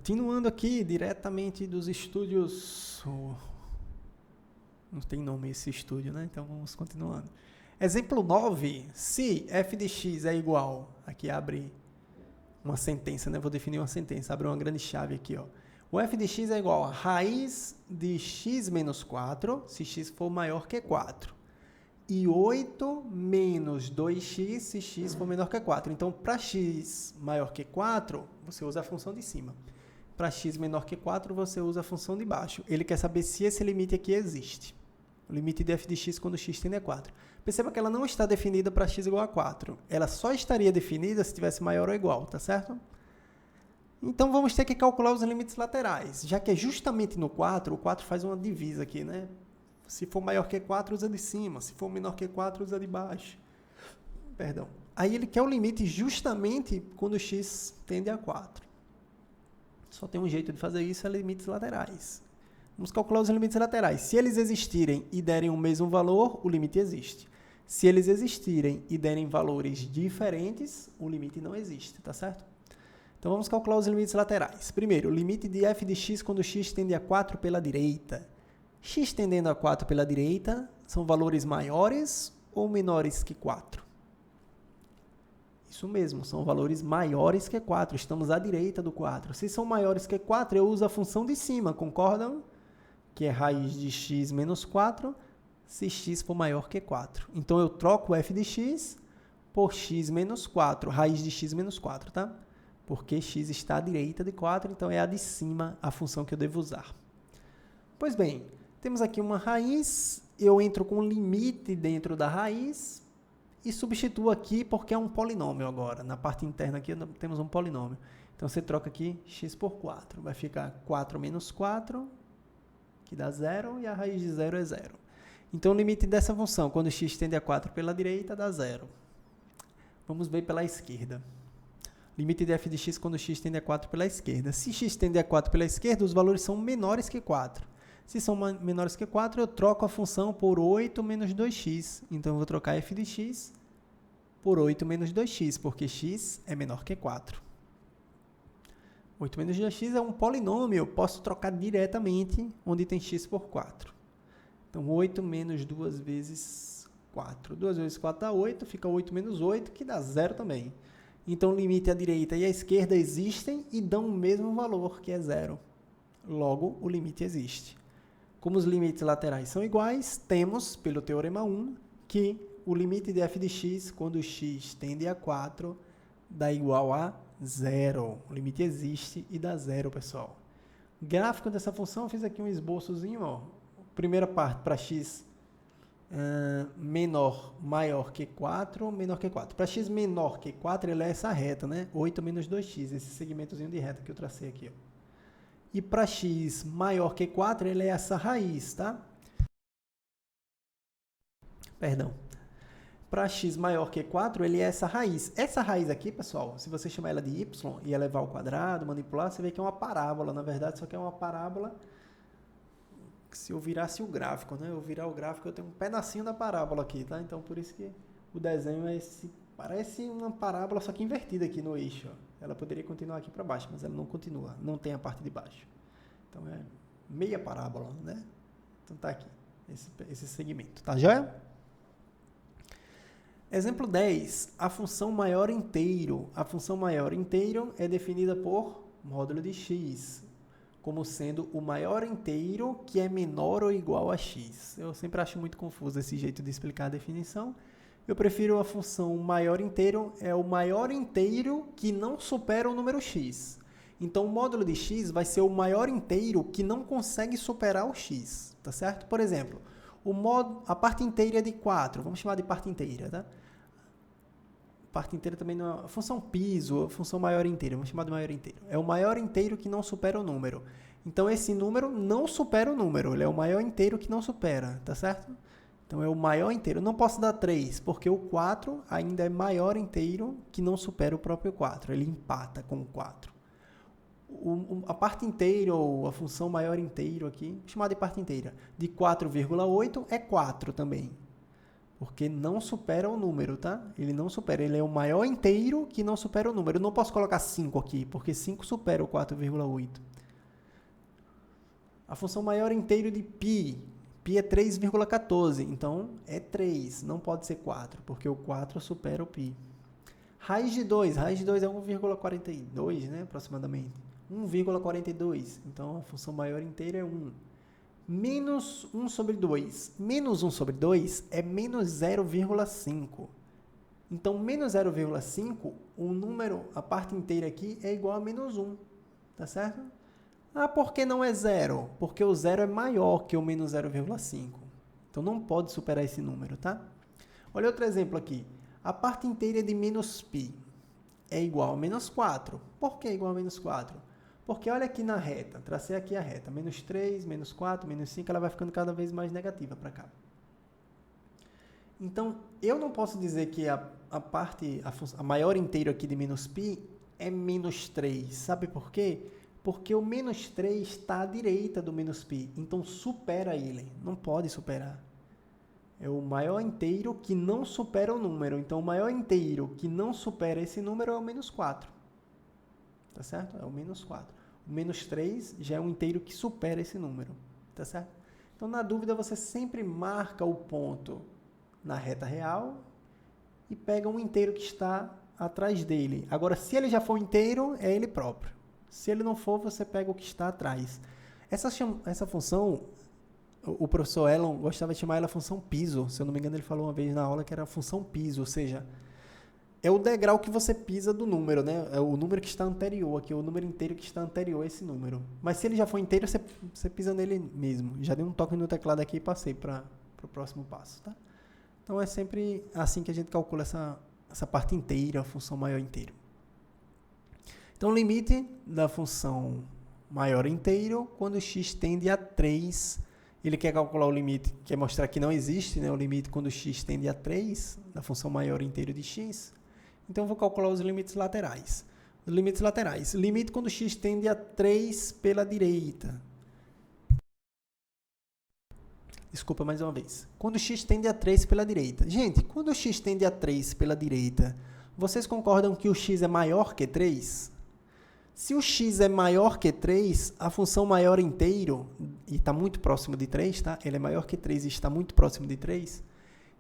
Continuando aqui, diretamente dos estúdios... Não tem nome esse estúdio, né? Então vamos continuando. Exemplo 9. Se f de x é igual... Aqui abre uma sentença, né? Vou definir uma sentença. Abre uma grande chave aqui, ó. O f de x é igual a raiz de x menos 4, se x for maior que 4. E 8 menos 2x, se x for menor que 4. Então, para x maior que 4, você usa a função de cima. Para x menor que 4, você usa a função de baixo. Ele quer saber se esse limite aqui existe. O limite de f de x quando x tende a 4. Perceba que ela não está definida para x igual a 4. Ela só estaria definida se tivesse maior ou igual, tá certo? Então, vamos ter que calcular os limites laterais. Já que é justamente no 4, o 4 faz uma divisa aqui, né? Se for maior que 4, usa de cima. Se for menor que 4, usa de baixo. Perdão. Aí ele quer o limite justamente quando x tende a 4. Só tem um jeito de fazer isso, é limites laterais. Vamos calcular os limites laterais. Se eles existirem e derem o mesmo valor, o limite existe. Se eles existirem e derem valores diferentes, o limite não existe, tá certo? Então, vamos calcular os limites laterais. Primeiro, o limite de f de x quando x tende a 4 pela direita. X tendendo a 4 pela direita são valores maiores ou menores que 4? Isso mesmo, são valores maiores que 4. Estamos à direita do 4. Se são maiores que 4, eu uso a função de cima, concordam? Que é raiz de x menos 4, se x for maior que 4. Então, eu troco f de x por x menos 4, raiz de x menos 4, tá? Porque x está à direita de 4, então é a de cima a função que eu devo usar. Pois bem, temos aqui uma raiz, eu entro com um limite dentro da raiz e substituo aqui porque é um polinômio agora. Na parte interna aqui temos um polinômio. Então, você troca aqui x por 4. Vai ficar 4 menos 4, que dá 0, e a raiz de 0 é 0. Então, o limite dessa função, quando x tende a 4 pela direita, dá 0. Vamos ver pela esquerda. Limite de f de x quando x tende a 4 pela esquerda. Se x tende a 4 pela esquerda, os valores são menores que 4. Se são menores que 4, eu troco a função por 8 menos 2x. Então, eu vou trocar f de x por 8 menos 2x, porque x é menor que 4. 8 menos 2x é um polinômio, eu posso trocar diretamente onde tem x por 4. Então, 8 menos 2 vezes 4. 2 vezes 4 dá 8, fica 8 menos 8, que dá 0 também. Então, o limite à direita e à esquerda existem e dão o mesmo valor, que é 0. Logo, o limite existe. Como os limites laterais são iguais, temos, pelo Teorema 1, que o limite de f de x, quando x tende a 4, dá igual a 0. O limite existe e dá 0, pessoal. Gráfico dessa função, eu fiz aqui um esboçozinho. Ó. Primeira parte, para x maior que 4, menor que 4. Para x menor que 4, ele é essa reta, né? 8 menos 2x, esse segmentozinho de reta que eu tracei aqui. Ó. E para x maior que 4, ele é essa raiz, tá? Perdão. Para x maior que 4, ele é essa raiz. Essa raiz aqui, pessoal, se você chamar ela de y e elevar ao quadrado, manipular, você vê que é uma parábola. Na verdade, só que é uma parábola... Se eu virasse o gráfico, né? Eu virar o gráfico, eu tenho um pedacinho da parábola aqui, tá? Então, por isso que o desenho é esse... Parece uma parábola, só que invertida aqui no eixo. Ó. Ela poderia continuar aqui para baixo, mas ela não continua. Não tem a parte de baixo. Então, é meia parábola, né? Então, tá aqui. Esse segmento. Tá joia? Exemplo 10. A função maior inteiro. A função maior inteiro é definida por módulo de x, como sendo o maior inteiro que é menor ou igual a x. Eu sempre acho muito confuso esse jeito de explicar a definição. Eu prefiro a função maior inteiro, é o maior inteiro que não supera o número x. Então, o módulo de x vai ser o maior inteiro que não consegue superar o x, tá certo? Por exemplo, a parte inteira é de 4, vamos chamar de parte inteira, tá? Parte inteira também não é a função piso, a função maior inteira, vamos chamar de maior inteiro. É o maior inteiro que não supera o número. Então, esse número não supera o número, ele é o maior inteiro que não supera, tá certo? Então, é o maior inteiro. Eu não posso dar 3, porque o 4 ainda é maior inteiro que não supera o próprio 4, ele empata com o 4. A parte inteira, ou a função maior inteiro aqui, vou chamar de parte inteira, de 4,8 é 4 também. Porque não supera o número, tá? Ele não supera. Ele é o maior inteiro que não supera o número. Eu não posso colocar 5 aqui, porque 5 supera o 4,8. A função maior inteiro de π. Π é 3,14. Então, é 3. Não pode ser 4, porque o 4 supera o π. Raiz de 2. Raiz de 2 é 1,42, né? Aproximadamente. 1,42. Então, a função maior inteira é 1. Menos 1 sobre 2. Menos 1 sobre 2 é menos 0,5. Então, menos 0,5, o número, a parte inteira aqui, é igual a menos 1. Tá certo? Ah, por que não é 0? Porque o 0 é maior que o menos 0,5. Então, não pode superar esse número, tá? Olha outro exemplo aqui. A parte inteira de menos π é igual a menos 4. Por que é igual a menos 4? Porque olha aqui na reta, tracei aqui a reta, menos 3, menos 4, menos 5, ela vai ficando cada vez mais negativa para cá. Então, eu não posso dizer que a maior inteiro aqui de menos π é menos 3. Sabe por quê? Porque o menos 3 está à direita do menos π, então supera ele, não pode superar. É o maior inteiro que não supera o número, então o maior inteiro que não supera esse número é o menos 4. Tá certo? É o menos 4. O menos 3 já é um inteiro que supera esse número. Tá certo? Então, na dúvida, você sempre marca o ponto na reta real e pega um inteiro que está atrás dele. Agora, se ele já for inteiro, é ele próprio. Se ele não for, você pega o que está atrás. Essa função, o professor Elon gostava de chamar ela função piso. Se eu não me engano, ele falou uma vez na aula que era a função piso, ou seja, é o degrau que você pisa do número, né? É o número que está anterior aqui, o número inteiro que está anterior a esse número. Mas se ele já for inteiro, você pisa nele mesmo. Já dei um toque no teclado aqui e passei para o próximo passo, tá? Então, é sempre assim que a gente calcula essa parte inteira, a função maior inteiro. Então, o limite da função maior inteiro, quando x tende a 3, ele quer calcular o limite, quer mostrar que não existe, né? O limite quando x tende a 3, da função maior inteiro de x. Então, eu vou calcular os limites laterais. Os limites laterais. Limite quando x tende a 3 pela direita. Desculpa mais uma vez. Quando x tende a 3 pela direita. Gente, quando x tende a 3 pela direita, vocês concordam que o x é maior que 3? Se o x é maior que 3, a função maior inteiro, e está muito próximo de 3, tá? Ele é maior que 3 e está muito próximo de 3.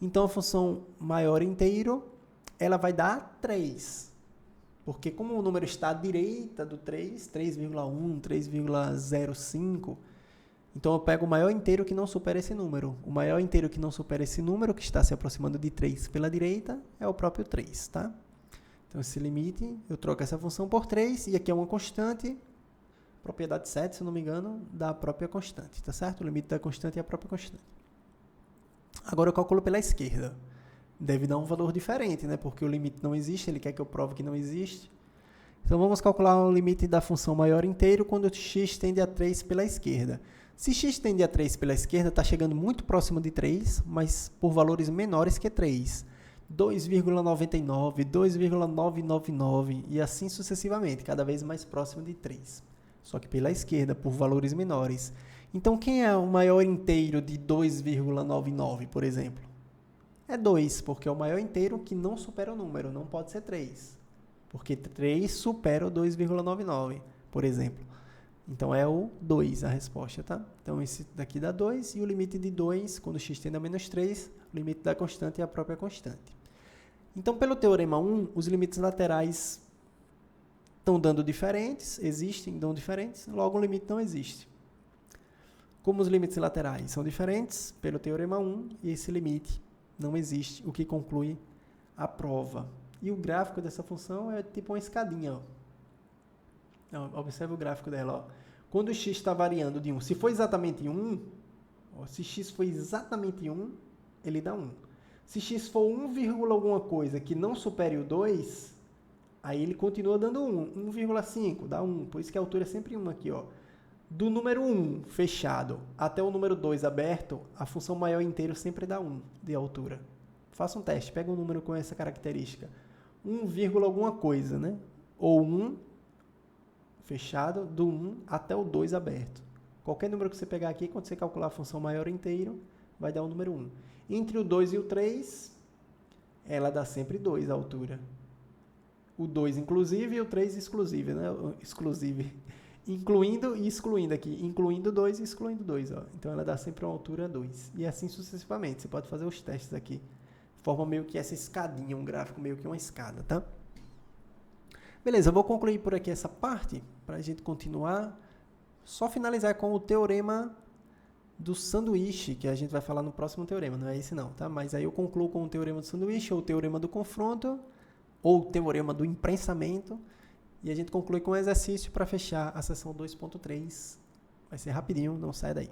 Então, a função maior inteiro, ela vai dar 3. Porque como o número está à direita do 3, 3,1, 3,05, então eu pego o maior inteiro que não supera esse número. O maior inteiro que não supera esse número, que está se aproximando de 3 pela direita, é o próprio 3, tá? Então, esse limite, eu troco essa função por 3, e aqui é uma constante, propriedade 7, se eu não me engano, da própria constante, tá certo? O limite da constante é a própria constante. Agora eu calculo pela esquerda. Deve dar um valor diferente, né? Porque o limite não existe, ele quer que eu prove que não existe. Então, vamos calcular o limite da função maior inteiro quando x tende a 3 pela esquerda. Se x tende a 3 pela esquerda, está chegando muito próximo de 3, mas por valores menores que 3. 2,99, 2,999 e assim sucessivamente, cada vez mais próximo de 3. Só que pela esquerda, por valores menores. Então, quem é o maior inteiro de 2,99, por exemplo? É 2, porque é o maior inteiro que não supera o número, não pode ser 3. Porque 3 supera o 2,99, por exemplo. Então, é o 2 a resposta, tá? Então, esse daqui dá 2, e o limite de 2, quando x tende a menos 3, o limite da constante é a própria constante. Então, pelo teorema 1, os limites laterais estão dando diferentes, existem, dão diferentes, logo o limite não existe. Como os limites laterais são diferentes, pelo teorema 1, e esse limite não existe, o que conclui a prova. E o gráfico dessa função é tipo uma escadinha, ó. Observe o gráfico dela, ó. Quando o x está variando de 1, se for exatamente 1, ó, se x for exatamente 1, ele dá 1. Se x for 1, alguma coisa que não supere o 2, aí ele continua dando 1. 1,5 dá 1, por isso que a altura é sempre 1 aqui, ó. Do número 1 fechado até o número 2 aberto, a função maior inteiro sempre dá 1 de altura. Faça um teste, pega um número com essa característica. 1, alguma coisa, né? Ou 1 fechado, do 1 até o 2 aberto. Qualquer número que você pegar aqui, quando você calcular a função maior inteiro, vai dar o número 1. Entre o 2 e o 3, ela dá sempre 2 a altura. O 2 inclusive e o 3 exclusive, né? Exclusive. Incluindo e excluindo aqui. Incluindo 2 e excluindo 2. Ó. Então, ela dá sempre uma altura 2. E assim sucessivamente. Você pode fazer os testes aqui. Forma meio que essa escadinha, um gráfico meio que uma escada, tá? Beleza, eu vou concluir por aqui essa parte, para a gente continuar. Só finalizar com o teorema do sanduíche, que a gente vai falar no próximo teorema. Não é esse não, tá? Mas aí eu concluo com o teorema do sanduíche, ou o teorema do confronto, ou o teorema do imprensamento, e a gente conclui com um exercício para fechar a seção 2.3. Vai ser rapidinho, não sai daí.